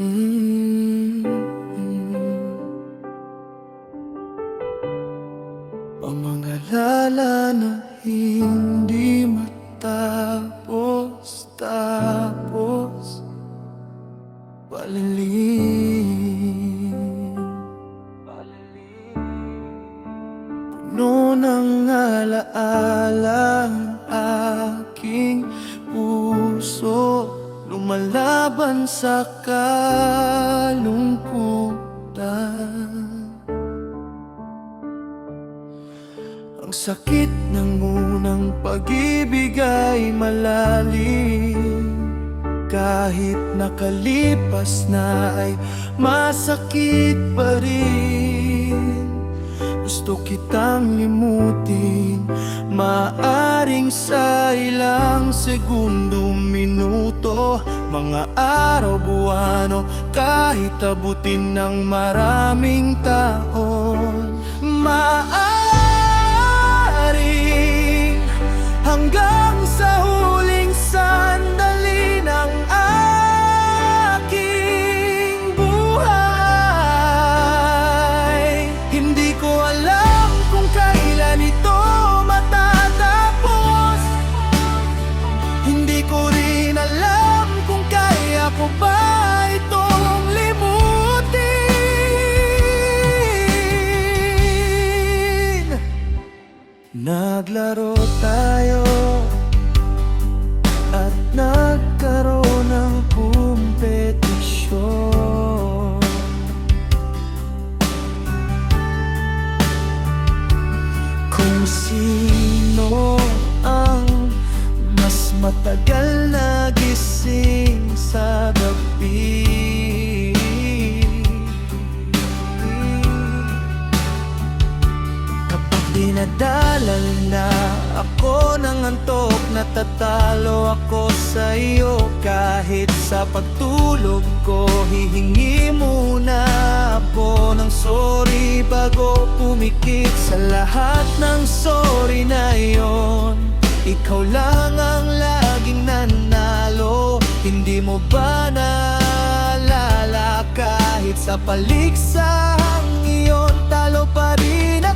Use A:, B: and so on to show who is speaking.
A: mm, Pangangalaala na hindi matapos palilim, puno ng alaala ang aking puso, lumalaban sa kalungkutan. Ang sakit ng unang pag-ibig ay malalim, kahit nakalipas na ay masakit pa rin. Gusto kitang limutin, maaring sa ilang segundo, minuto, mga araw, buwan o kahit abutin ng maraming taon. Maaring hanggang sa huling sandali ng aking buhay. Hindi ko alam kung kailan ito matatapos. Hindi ko rin alam kung kaya ko ba itong limutin. Naglaro tayo at nagkaroon ng kompetisyon. Kung sino ang mas matagal na gising sa gabi. Kapag dinadalal na ako ng antok, natatalo ako sa iyo. Kahit sa pagtulog ko, hihingi muna ako ng sorry bago pumikit. Sa lahat ng sorry na yon, ikaw lang ang laging nanalo. Hindi mo ba naalala, kahit sa paliksahang iyon, talo pa rin ako.